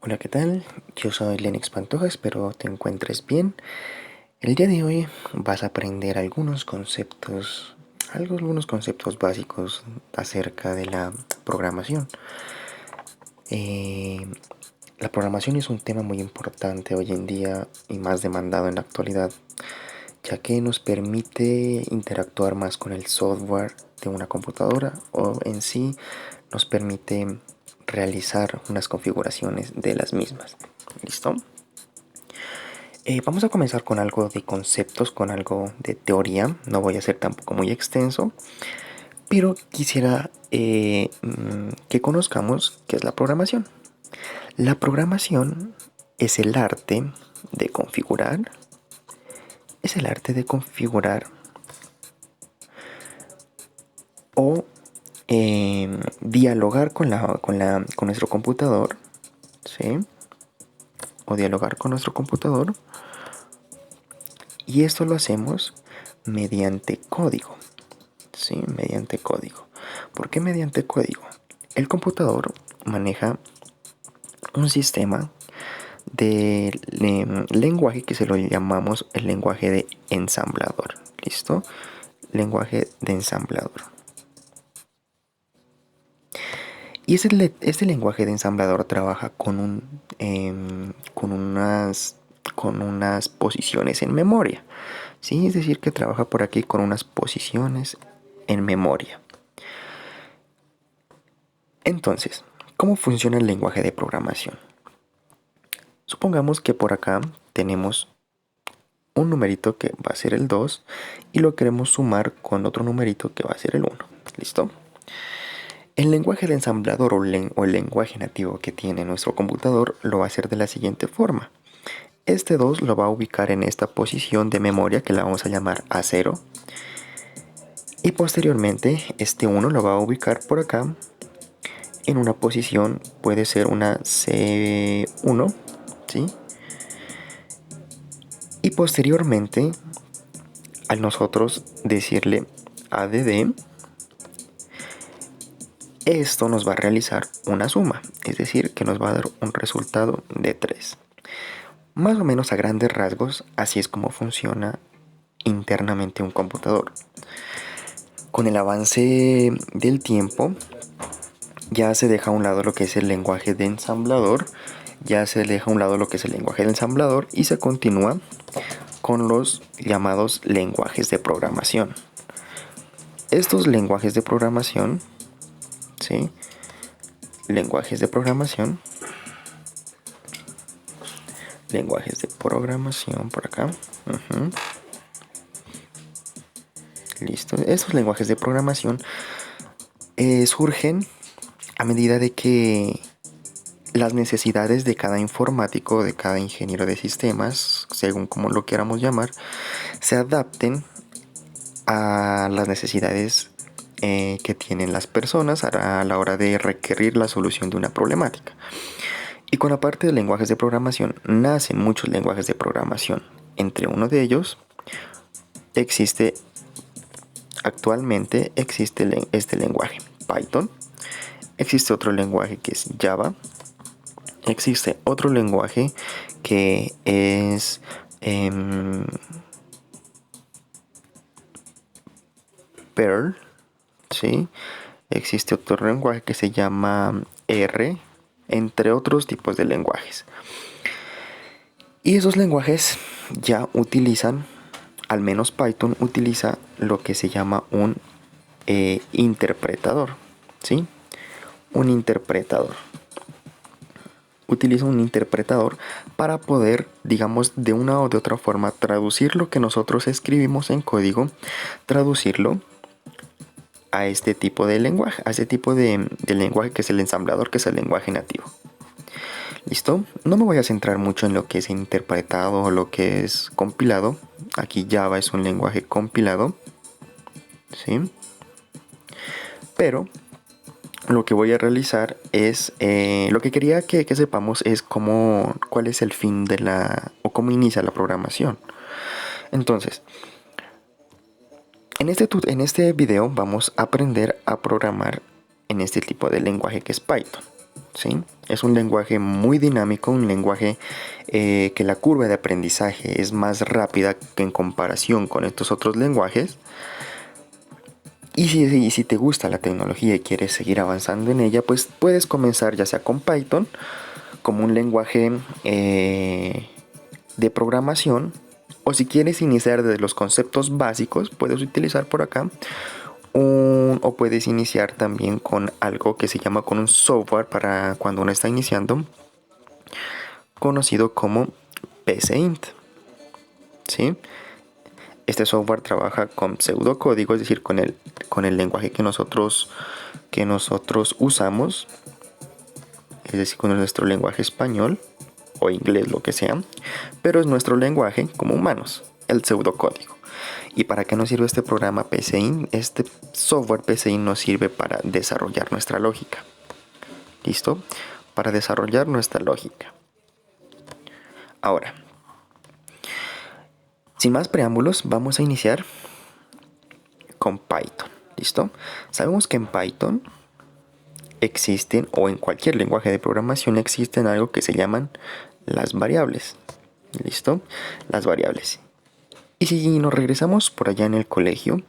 Hola, ¿qué tal? Yo soy Lennox Pantoja, espero te encuentres bien. El día de hoy vas a aprender algunos conceptos básicos acerca de la programación. Eh, la programación es un tema muy importante hoy en día y más demandado en la actualidad, ya que nos permite interactuar más con el software de una computadora o en sí nos permite realizar unas configuraciones de las mismas. ¿Listo? Vamos a comenzar con algo de conceptos, con algo de teoría. No voy a ser tampoco muy extenso, pero quisiera que conozcamos qué es la programación. La programación es el arte de configurar, es el arte de configurar o dialogar con nuestro computador, ¿sí? O dialogar con nuestro computador. Y esto lo hacemos mediante código. Sí, mediante código. ¿Por qué mediante código? El computador maneja un sistema de lenguaje que se lo llamamos el lenguaje de ensamblador. ¿Listo? Lenguaje de ensamblador. Y este lenguaje de ensamblador trabaja con unas posiciones en memoria. ¿Sí? Es decir, que trabaja por aquí con unas posiciones en memoria. Entonces, ¿cómo funciona el lenguaje de programación? Supongamos que por acá tenemos un numerito que va a ser el 2 y lo queremos sumar con otro numerito que va a ser el 1. ¿Listo? El lenguaje de ensamblador o el lenguaje nativo que tiene nuestro computador lo va a hacer de la siguiente forma. Este 2 lo va a ubicar en esta posición de memoria que la vamos a llamar A0. Y posteriormente este 1 lo va a ubicar por acá en una posición, puede ser una C1, ¿sí? Y posteriormente, al nosotros decirle add, esto nos va a realizar una suma, es decir, que nos va a dar un resultado de 3. Más o menos a grandes rasgos, así es como funciona internamente un computador. Con el avance del tiempo, ya se deja a un lado lo que es el lenguaje de ensamblador, ya se deja a un lado lo que es el lenguaje de ensamblador y se continúa con los llamados lenguajes de programación. Estos lenguajes de programación, ¿sí? Lenguajes de programación por acá. Listo. Estos lenguajes de programación surgen a medida de que las necesidades de cada informático, de cada ingeniero de sistemas, según como lo queramos llamar, se adapten a las necesidades que tienen las personas a la hora de requerir la solución de una problemática. Y con la parte de lenguajes de programación nacen muchos lenguajes de programación. Entre uno de ellos actualmente existe este lenguaje, Python. Existe otro lenguaje que es Java. Existe otro lenguaje que es Perl, ¿sí? Existe otro lenguaje que se llama R, entre otros tipos de lenguajes. Y esos lenguajes ya utilizan, al menos Python utiliza lo que se llama un interpretador, ¿sí? Un interpretador. Utiliza un interpretador para poder, digamos, de una o de otra forma, traducir lo que nosotros escribimos en código, traducirlo a este tipo de lenguaje, a este tipo de lenguaje que es el ensamblador, que es el lenguaje nativo. ¿Listo? No me voy a centrar mucho en lo que es interpretado o lo que es compilado. Aquí Java es un lenguaje compilado, ¿sí? Pero lo que voy a realizar es, lo que quería que sepamos es cuál es el fin o cómo inicia la programación. Entonces, en este video vamos a aprender a programar en este tipo de lenguaje que es Python, ¿sí? Es un lenguaje muy dinámico, un lenguaje que la curva de aprendizaje es más rápida que en comparación con estos otros lenguajes. Y si te gusta la tecnología y quieres seguir avanzando en ella, pues puedes comenzar ya sea con Python como un lenguaje de programación, o si quieres iniciar desde los conceptos básicos, puedes utilizar por acá o puedes iniciar también con algo que se llama con un software para cuando uno está iniciando, conocido como PCInt, ¿sí? Este software trabaja con pseudocódigo, es decir, con el lenguaje que nosotros usamos, es decir, con nuestro lenguaje español o inglés, lo que sea, pero es nuestro lenguaje como humanos, el pseudocódigo. ¿Y para qué nos sirve este programa PCInt? Este software PCInt nos sirve para desarrollar nuestra lógica. ¿Listo? Para desarrollar nuestra lógica. Ahora, sin más preámbulos, vamos a iniciar con Python. ¿Listo? Sabemos que en Python existen, o en cualquier lenguaje de programación existen algo que se llaman las variables. ¿Listo? Las variables. Y si nos regresamos por allá en el colegio,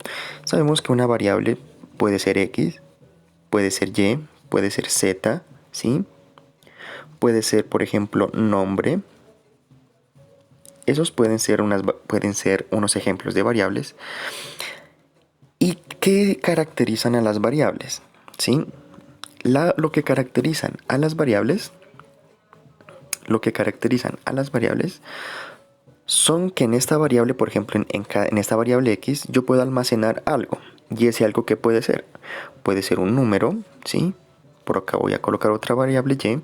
sabemos que una variable puede ser X, puede ser Y, puede ser Z, ¿sí? Puede ser, por ejemplo, nombre. Esos pueden ser unos ejemplos de variables. ¿Y qué caracterizan a las variables? ¿Sí? Lo que caracterizan a las variables son que en esta variable, por ejemplo, en esta variable X, yo puedo almacenar algo. ¿Y ese algo qué puede ser? Puede ser un número, ¿sí? Por acá voy a colocar otra variable Y.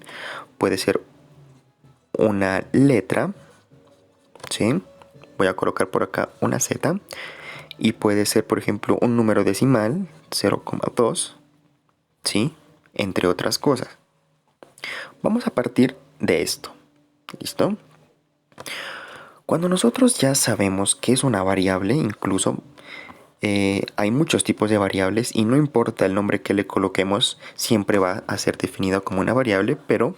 Puede ser una letra, ¿sí? Voy a colocar por acá una Z. Y puede ser, por ejemplo, un número decimal, 0,2, ¿sí? Entre otras cosas. Vamos a partir de esto. ¿Listo? Cuando nosotros ya sabemos qué es una variable, incluso hay muchos tipos de variables y no importa el nombre que le coloquemos, siempre va a ser definida como una variable, pero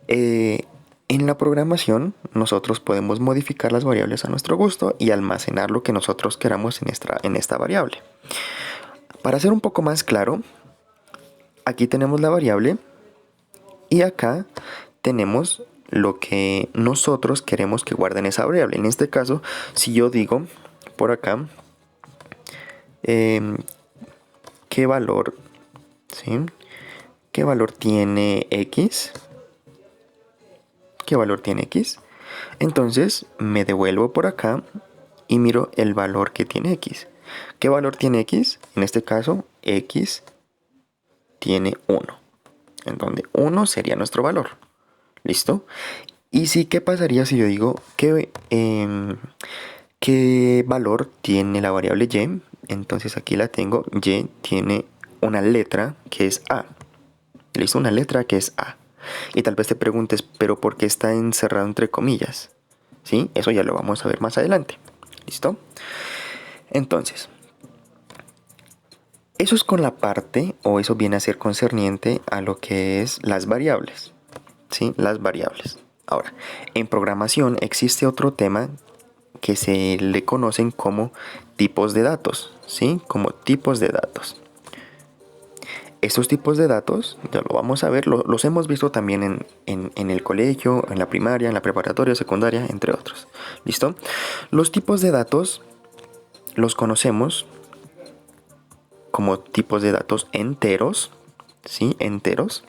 en la programación nosotros podemos modificar las variables a nuestro gusto y almacenar lo que nosotros queramos en esta variable. Para ser un poco más claro, aquí tenemos la variable y acá tenemos lo que nosotros queremos que guarde en esa variable. En este caso, si yo digo por acá qué valor, ¿sí? ¿Qué valor tiene X? ¿Qué valor tiene X? Entonces me devuelvo por acá y miro el valor que tiene X. ¿Qué valor tiene X? En este caso, X tiene 1. En donde 1 sería nuestro valor. ¿Listo? Y sí, ¿qué pasaría si yo digo qué valor tiene la variable Y? Entonces aquí la tengo. Y tiene una letra que es A. ¿Listo? Una letra que es A. Y tal vez te preguntes, ¿pero por qué está encerrado entre comillas? ¿Sí? Eso ya lo vamos a ver más adelante. ¿Listo? Entonces, eso es con la parte, o eso viene a ser concerniente a lo que es las variables. ¿Sí? Las variables. Ahora, en programación existe otro tema que se le conocen como tipos de datos. ¿Sí? Como tipos de datos. Estos tipos de datos, ya lo vamos a ver, los hemos visto también en el colegio, en la primaria, en la preparatoria, secundaria, entre otros. ¿Listo? Los tipos de datos los conocemos como tipos de datos enteros, ¿sí? Enteros.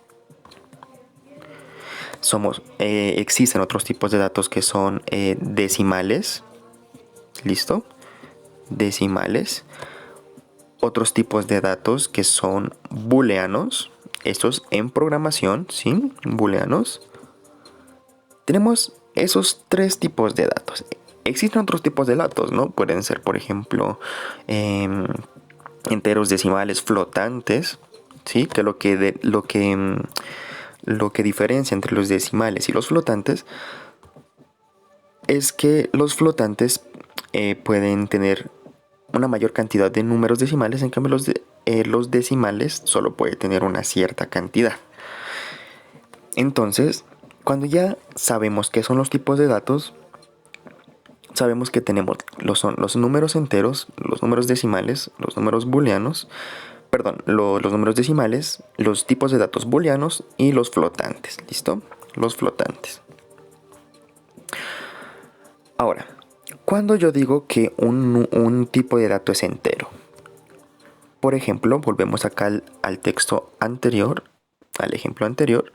Existen otros tipos de datos que son decimales, ¿listo? Decimales. Otros tipos de datos que son booleanos, estos en programación, ¿sí? Booleanos. Tenemos esos tres tipos de datos. Existen otros tipos de datos, ¿no? Pueden ser, por ejemplo, enteros decimales flotantes, ¿sí? Que lo que diferencia entre los decimales y los flotantes es que los flotantes pueden tener una mayor cantidad de números decimales, en cambio los decimales solo pueden tener una cierta cantidad. Entonces, cuando ya sabemos qué son los tipos de datos, sabemos que tenemos son los números enteros, los números decimales, los números booleanos, perdón, los números decimales, los tipos de datos booleanos y los flotantes. ¿Listo? Los flotantes. Ahora, cuando yo digo que un tipo de dato es entero, por ejemplo, volvemos acá al texto anterior, al ejemplo anterior.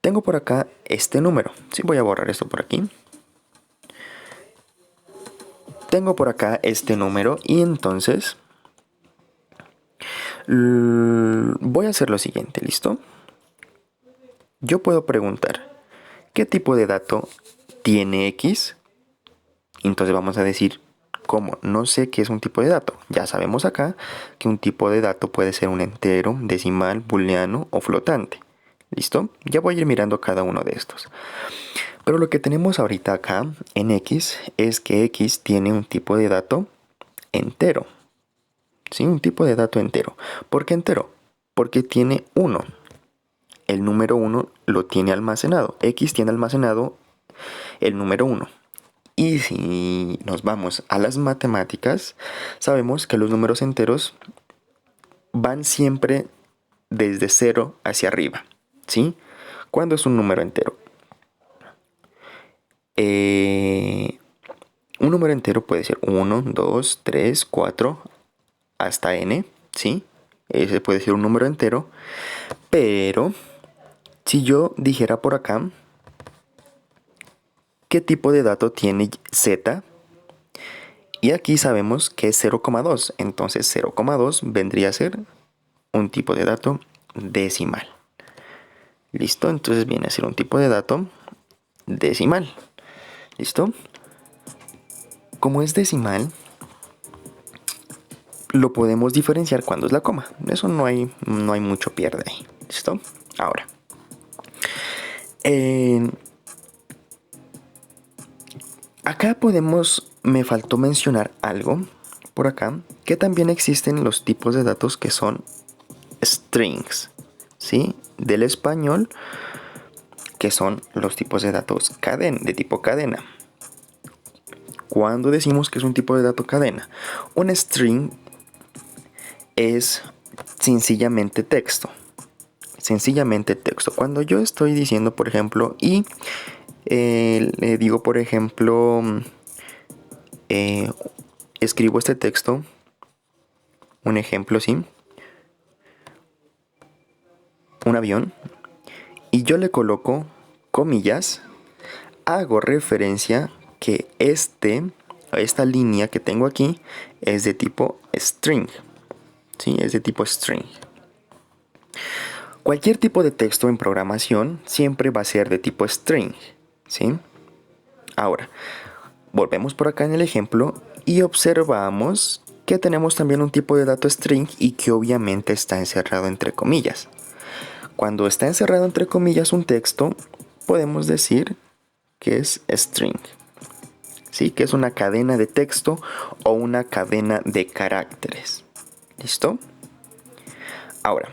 Tengo por acá este número. Sí, voy a borrar esto por aquí. Tengo por acá este número y entonces voy a hacer lo siguiente, ¿listo? Yo puedo preguntar, ¿qué tipo de dato tiene X? Entonces vamos a decir, ¿cómo? No sé qué es un tipo de dato. Ya sabemos acá que un tipo de dato puede ser un entero, decimal, booleano o flotante. ¿Listo? Ya voy a ir mirando cada uno de estos. Pero lo que tenemos ahorita acá en X es que X tiene un tipo de dato entero. ¿Sí? Un tipo de dato entero. ¿Por qué entero? Porque tiene 1. El número 1 lo tiene almacenado. X tiene almacenado el número 1. Y si nos vamos a las matemáticas, sabemos que los números enteros van siempre desde 0 hacia arriba. ¿Sí? ¿Cuándo es un número entero? Un número entero puede ser 1, 2, 3, 4, hasta n, ¿sí? Ese puede ser un número entero. Pero, si yo dijera por acá, ¿qué tipo de dato tiene z? Y aquí sabemos que es 0,2. Entonces 0,2 vendría a ser un tipo de dato decimal. ¿Listo? Entonces viene a ser un tipo de dato decimal. ¿Listo? Como es decimal, lo podemos diferenciar cuando es la coma. Eso no hay mucho pierde ahí. ¿Listo? Ahora. Acá me faltó mencionar algo por acá, que también existen los tipos de datos que son strings, ¿sí? Del español, que son los tipos de datos de tipo cadena. Cuando decimos que es un tipo de dato cadena, un string es sencillamente texto. Sencillamente texto. Cuando yo estoy diciendo, por ejemplo, le digo, por ejemplo, escribo este texto, un ejemplo, ¿sí? Un avión, y yo le coloco comillas, hago referencia que esta línea que tengo aquí es de tipo string. ¿Sí? Es de tipo string. Cualquier tipo de texto en programación siempre va a ser de tipo string. ¿Sí? Ahora, volvemos por acá en el ejemplo y observamos que tenemos también un tipo de dato string y que obviamente está encerrado entre comillas. Cuando está encerrado entre comillas un texto, podemos decir que es string. ¿Sí? Que es una cadena de texto o una cadena de caracteres. ¿Listo? Ahora,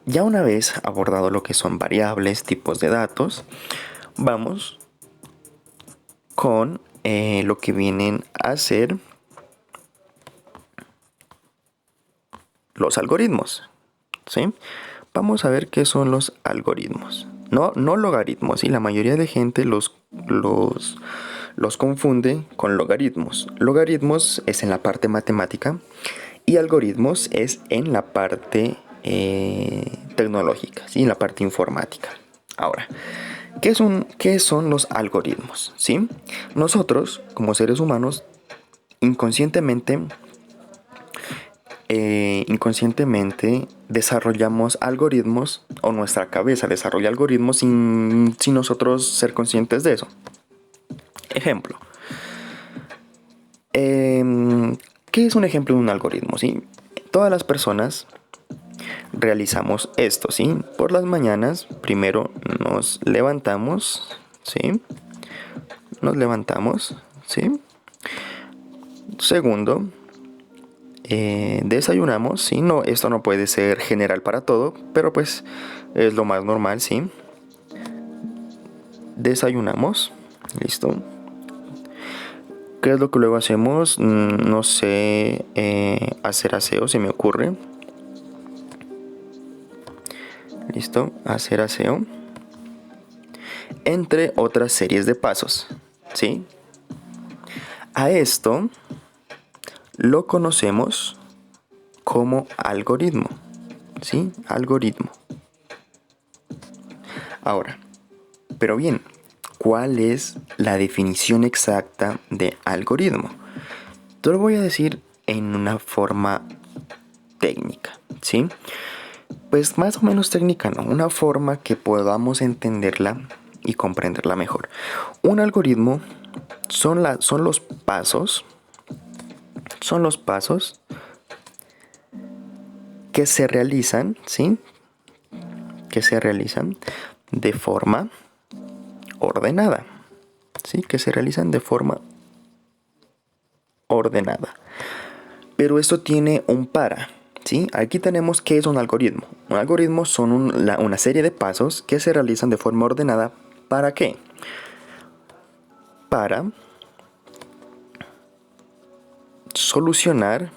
ya una vez abordado lo que son variables, tipos de datos, vamos con lo que vienen a ser los algoritmos. ¿Sí? Vamos a ver qué son los algoritmos. No logaritmos, ¿sí? La mayoría de gente los confunde con logaritmos. Logaritmos es en la parte matemática y algoritmos es en la parte tecnológica, ¿sí? En la parte informática. Ahora, ¿qué son los algoritmos? ¿Sí? Nosotros, como seres humanos, inconscientemente desarrollamos algoritmos, o nuestra cabeza desarrolla algoritmos sin nosotros ser conscientes de eso. Ejemplo. ¿Qué es un ejemplo de un algoritmo? ¿Sí? Todas las personas realizamos esto, ¿sí? Por las mañanas, primero nos levantamos, ¿sí? Nos levantamos, ¿sí? Segundo, desayunamos, ¿sí? No, esto no puede ser general para todo, pero pues es lo más normal, ¿sí? Desayunamos, listo. ¿Qué es lo que luego hacemos? No sé, hacer aseo, se me ocurre. Listo, hacer aseo. Entre otras series de pasos, ¿sí? A esto lo conocemos como algoritmo, ¿sí? Algoritmo. Ahora, pero bien, ¿cuál es la definición exacta de algoritmo? Te lo voy a decir en una forma técnica, ¿sí? Pues más o menos técnica, no, una forma que podamos entenderla y comprenderla mejor. Un algoritmo son los pasos, que se realizan, ¿sí? Que se realizan de forma ordenada, ¿sí? Que se realizan de forma ordenada. Pero esto tiene un para, ¿sí? Aquí tenemos qué es un algoritmo. Un algoritmo son una serie de pasos que se realizan de forma ordenada. ¿Para qué? Para solucionar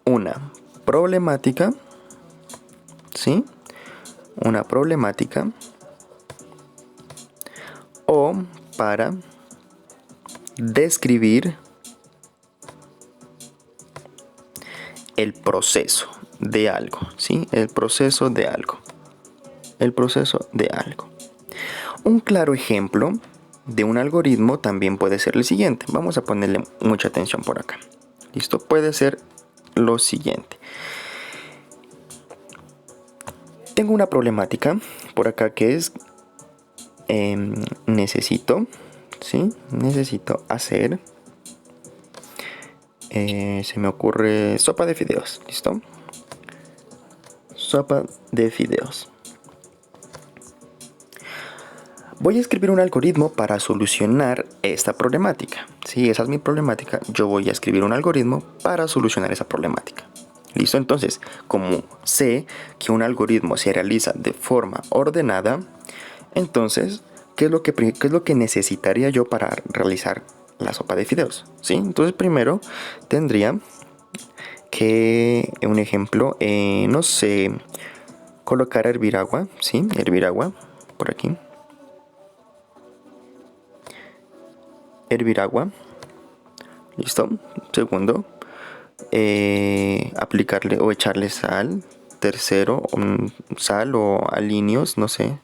una problemática, ¿sí? Una problemática, o para describir el proceso de algo, ¿sí? El proceso de algo. El proceso de algo. Un claro ejemplo de un algoritmo también puede ser el siguiente. Vamos a ponerle mucha atención por acá. ¿Listo? Puede ser lo siguiente. Tengo una problemática por acá que es necesito, ¿sí? Necesito hacer, se me ocurre sopa de fideos, ¿listo? Sopa de fideos. Voy a escribir un algoritmo para solucionar esta problemática. Si esa es mi problemática, yo voy a escribir un algoritmo para solucionar esa problemática. ¿Listo? Entonces, como sé que un algoritmo se realiza de forma ordenada, entonces, ¿qué es lo que necesitaría yo para realizar la sopa de fideos? ¿Sí? Entonces, primero tendría que, un ejemplo, no sé, colocar a hervir agua, ¿sí? Hervir agua, por aquí. Hervir agua. ¿Listo? Segundo, aplicarle o echarle sal. Tercero, sal o aliños, no sé,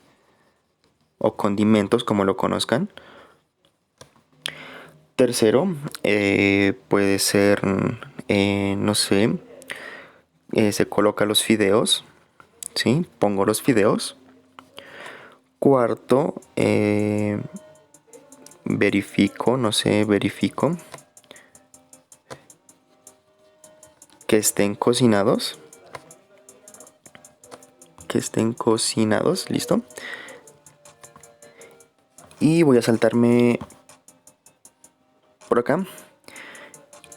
o condimentos como lo conozcan. Tercero, puede ser, no sé, se coloca los fideos, ¿sí? Pongo los fideos. Cuarto, verifico, no sé, verifico que estén cocinados. Que estén cocinados, listo. Y voy a saltarme por acá.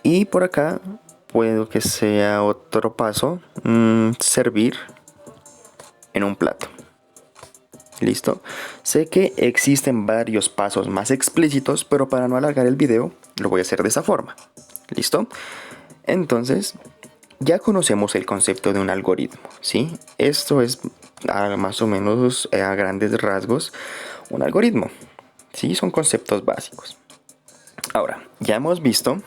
Y por acá puedo que sea otro paso, servir en un plato. Listo. Sé que existen varios pasos más explícitos, pero para no alargar el video lo voy a hacer de esa forma. ¿Listo? Entonces, ya conocemos el concepto de un algoritmo, ¿sí? Esto es más o menos a grandes rasgos un algoritmo, ¿sí? Son conceptos básicos. Ahora, ya hemos visto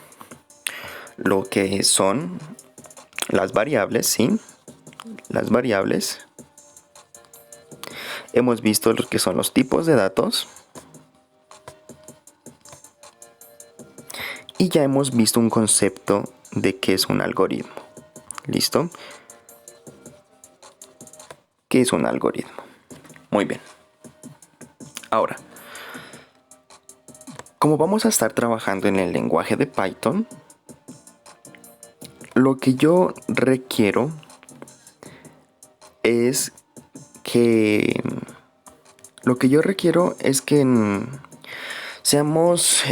lo que son las variables, ¿sí? Las variables. Hemos visto lo que son los tipos de datos. Y ya hemos visto un concepto de qué es un algoritmo. ¿Listo? ¿Qué es un algoritmo? Muy bien. Ahora, como vamos a estar trabajando en el lenguaje de Python, lo que yo requiero es que Seamos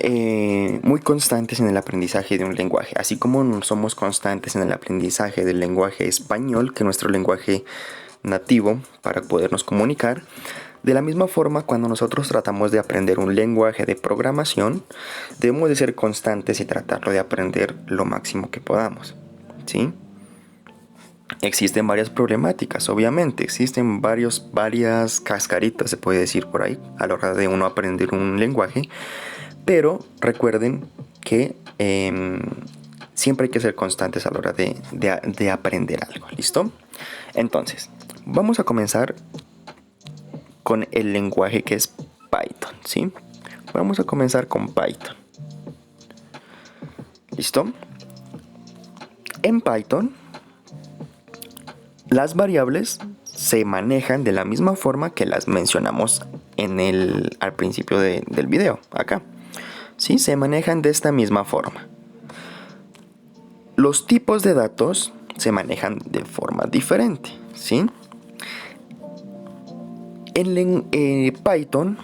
muy constantes en el aprendizaje de un lenguaje, así como somos constantes en el aprendizaje del lenguaje español, que es nuestro lenguaje nativo para podernos comunicar. De la misma forma, cuando nosotros tratamos de aprender un lenguaje de programación, debemos de ser constantes y tratarlo de aprender lo máximo que podamos, ¿sí? Existen varias problemáticas, obviamente, existen varias cascaritas, se puede decir por ahí, a la hora de uno aprender un lenguaje, pero recuerden que siempre hay que ser constantes a la hora de aprender algo, ¿listo? Entonces, vamos a comenzar con el lenguaje que es Python, ¿sí? Vamos a comenzar con Python. ¿Listo? En Python, las variables se manejan de la misma forma que las mencionamos al principio del video, acá. ¿Sí? Se manejan de esta misma forma. Los tipos de datos se manejan de forma diferente, ¿sí? En Python,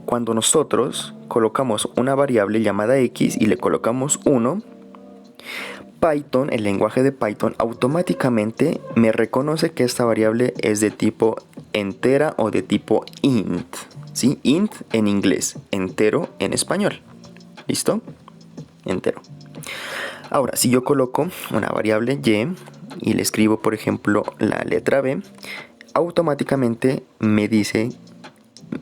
cuando nosotros colocamos una variable llamada x y le colocamos 1, Python, el lenguaje de Python, automáticamente me reconoce que esta variable es de tipo entera o de tipo int, ¿sí? Int en inglés, entero en español. ¿Listo? Entero. Ahora, si yo coloco una variable y le escribo, por ejemplo, la letra b, automáticamente me dice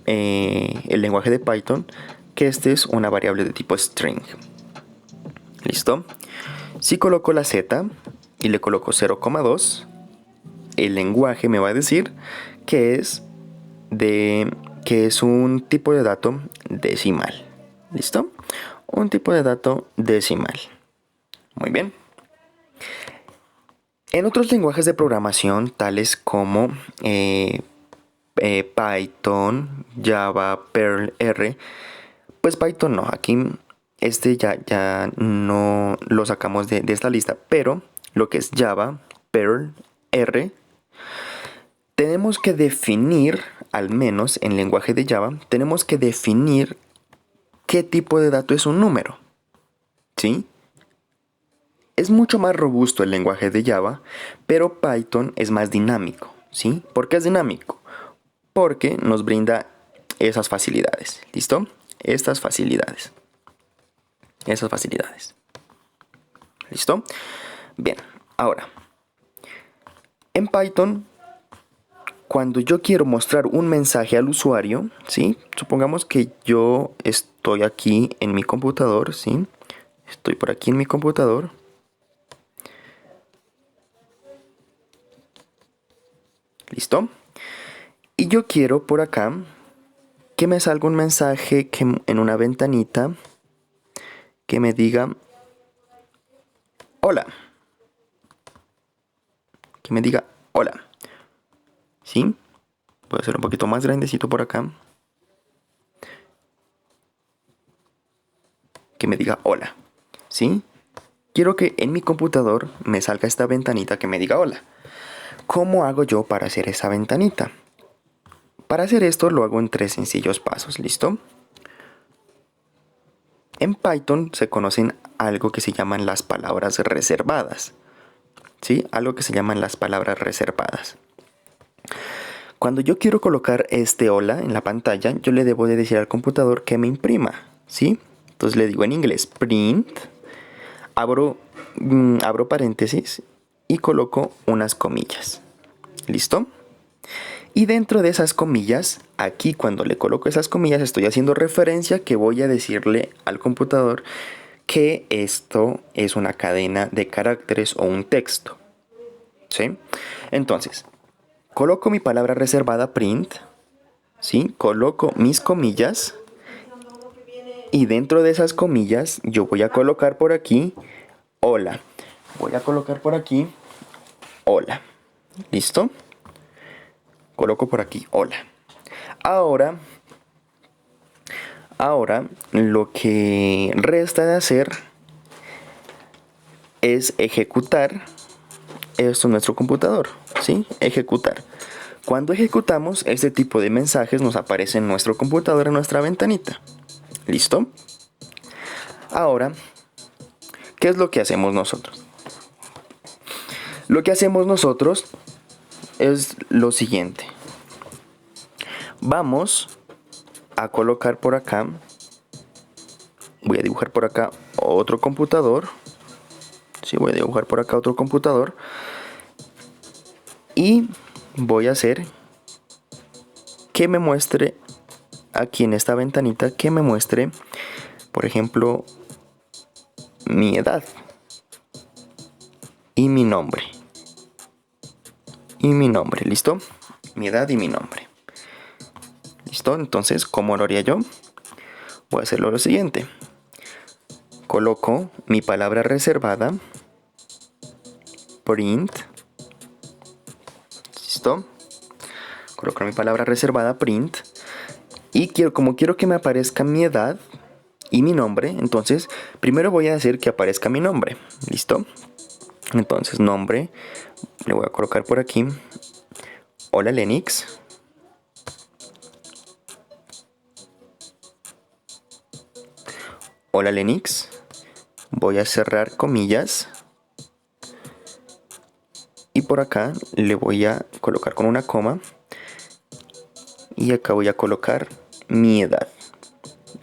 el lenguaje de Python que este es una variable de tipo string. ¿Listo? Si coloco la z y le coloco 0,2, el lenguaje me va a decir que es un tipo de dato decimal. ¿Listo? Un tipo de dato decimal. Muy bien. En otros lenguajes de programación, tales como Python, Java, Perl, R, pues Python no, aquí ya no lo sacamos de esta lista, pero lo que es Java, Perl, R, tenemos que definir, al menos en lenguaje de Java, tenemos que definir qué tipo de dato es un número, ¿sí? Es mucho más robusto el lenguaje de Java, pero Python es más dinámico, ¿sí? ¿Por qué es dinámico? Porque nos brinda esas facilidades, ¿listo? Estas facilidades. ¿Listo? Bien, ahora, en Python, cuando yo quiero mostrar un mensaje al usuario, ¿sí? Supongamos que yo estoy aquí en mi computador, ¿sí? Estoy por aquí en mi computador. ¿Listo? Y yo quiero por acá que me salga un mensaje en una ventanita que me diga hola. Que me diga hola. ¿Sí? Puedo hacer un poquito más grandecito por acá. Que me diga hola. ¿Sí? Quiero que en mi computador me salga esta ventanita que me diga hola. ¿Cómo hago yo para hacer esa ventanita? Para hacer esto lo hago en 3 sencillos pasos, ¿listo? En Python se conocen algo que se llaman las palabras reservadas. ¿Sí? Algo que se llaman las palabras reservadas. Cuando yo quiero colocar este hola en la pantalla, yo le debo de decir al computador que me imprima, ¿sí? Entonces le digo en inglés print, abro paréntesis y coloco unas comillas. ¿Listo? Y dentro de esas comillas, aquí cuando le coloco esas comillas estoy haciendo referencia que voy a decirle al computador que esto es una cadena de caracteres o un texto. ¿Sí? Entonces, coloco mi palabra reservada print, ¿sí? Coloco mis comillas y dentro de esas comillas yo voy a colocar por aquí hola. Voy a colocar por aquí hola. ¿Listo? Coloco por aquí hola. Ahora lo que resta de hacer es ejecutar esto en nuestro computador, ¿sí? Ejecutar. Cuando ejecutamos, este tipo de mensajes nos aparece en nuestro computador, en nuestra ventanita. ¿Listo? Ahora, ¿qué es lo que hacemos nosotros? Lo que hacemos nosotros es lo siguiente. Vamos a colocar por acá, voy a dibujar por acá otro computador. Sí, voy a dibujar por acá otro computador. Y voy a hacer que me muestre aquí en esta ventanita, que me muestre, por ejemplo, mi edad y mi nombre. ¿Listo? Mi edad y mi nombre. ¿Listo? Entonces, ¿cómo lo haría yo? Voy a hacerlo lo siguiente. Coloco mi palabra reservada, print. ¿Listo? Coloco mi palabra reservada, print. Y como quiero que me aparezca mi edad y mi nombre, entonces primero voy a hacer que aparezca mi nombre. ¿Listo? Entonces, nombre, le voy a colocar por aquí. Hola Lenix. Hola Lenix. Voy a cerrar comillas. Y por acá le voy a colocar con una coma. Y acá voy a colocar mi edad.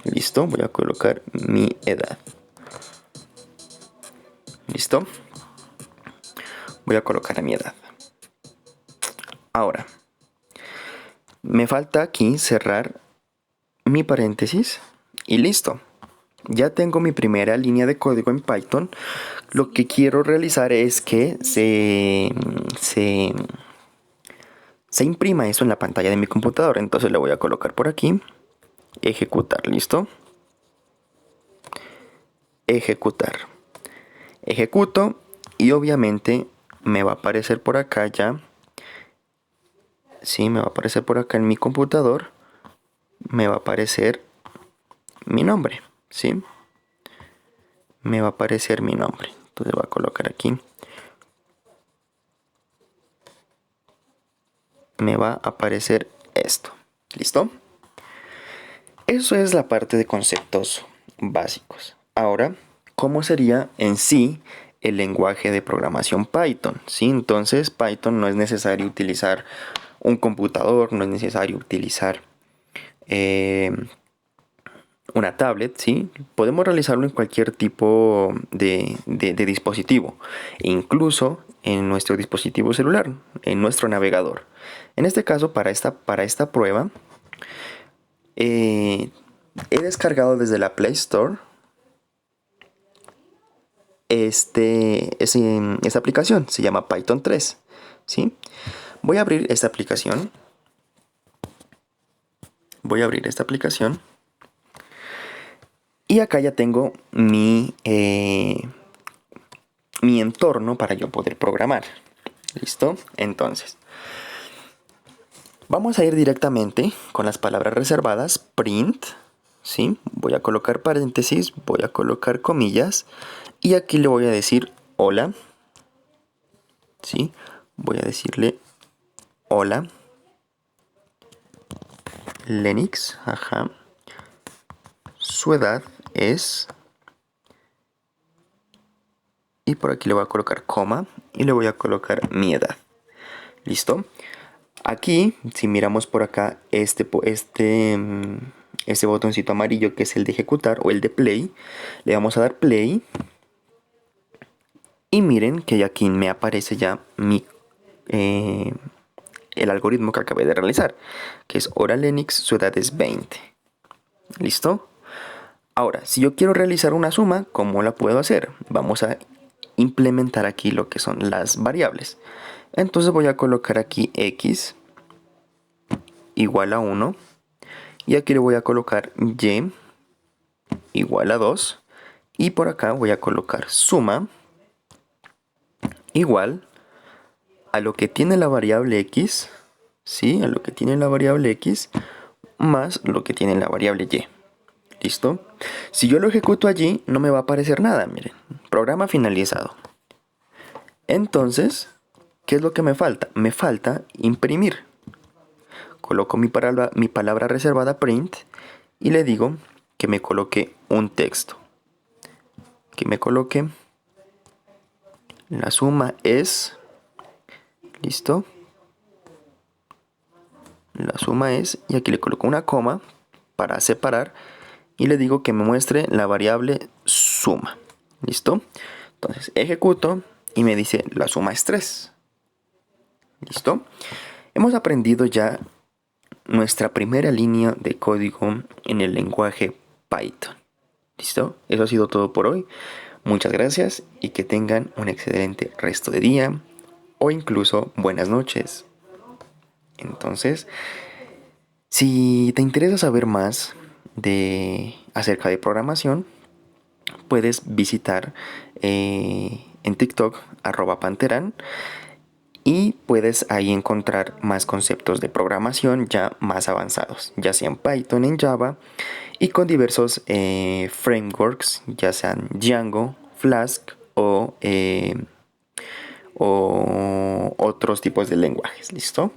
¿Listo? Voy a colocar mi edad. ¿Listo? Voy a colocar mi edad. Ahora, me falta aquí cerrar mi paréntesis y listo. Ya tengo mi primera línea de código en Python. Lo que quiero realizar es que se imprima eso en la pantalla de mi computador. Entonces le voy a colocar por aquí. Ejecutar, ¿listo? Ejecutar. Ejecuto y obviamente me va a aparecer por acá ya. Sí, me va a aparecer por acá en mi computador. Me va a aparecer mi nombre, ¿sí? Me va a aparecer mi nombre. Entonces voy a colocar aquí. Me va a aparecer esto. ¿Listo? Eso es la parte de conceptos básicos. Ahora, ¿cómo sería en sí el lenguaje de programación Python? ¿Sí? Entonces, Python no es necesario utilizar un computador, no es necesario utilizar una tablet, ¿sí? Podemos realizarlo en cualquier tipo de dispositivo, incluso en nuestro dispositivo celular, en nuestro navegador. En este caso, para esta prueba, he descargado desde la Play Store esta aplicación. Se llama Python 3, ¿sí? Voy a abrir esta aplicación. Y acá ya tengo mi entorno para yo poder programar. ¿Listo? Entonces, vamos a ir directamente con las palabras reservadas. Print, ¿sí? Voy a colocar paréntesis, voy a colocar comillas. Y aquí le voy a decir hola. ¿Sí? Voy a decirle hola Lenix. Ajá. Su edad es... Y por aquí le voy a colocar coma y le voy a colocar mi edad. ¿Listo? Aquí, si miramos por acá este botoncito amarillo que es el de ejecutar o el de play, le vamos a dar play. Y miren que aquí me aparece ya el algoritmo que acabé de realizar, que es hora Lenix, su edad es 20. ¿Listo? Ahora, si yo quiero realizar una suma, ¿cómo la puedo hacer? Vamos a implementar aquí lo que son las variables. Entonces voy a colocar aquí x igual a 1 y aquí le voy a colocar y igual a 2 y por acá voy a colocar suma igual a lo que tiene la variable x, ¿sí? A lo que tiene la variable x más lo que tiene la variable y. ¿Listo? Si yo lo ejecuto allí, no me va a aparecer nada, miren. Programa finalizado. Entonces, ¿qué es lo que me falta? Me falta imprimir. coloco mi palabra reservada print y le digo que me coloque un texto. Que me coloque la suma es, listo, la suma es, y aquí le coloco una coma para separar y le digo que me muestre la variable suma, listo. Entonces ejecuto y me dice la suma es 3, listo. Hemos aprendido ya nuestra primera línea de código en el lenguaje Python. ¿Listo? Eso ha sido todo por hoy. Muchas gracias y que tengan un excelente resto de día o incluso buenas noches. Entonces, si te interesa saber más acerca de programación, puedes visitar en TikTok @panteran y puedes ahí encontrar más conceptos de programación ya más avanzados, ya sea en Python, en Java y con diversos frameworks, ya sean Django, Flask o otros tipos de lenguajes. ¿Listo?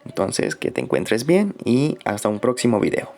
Entonces, que te encuentres bien y hasta un próximo video.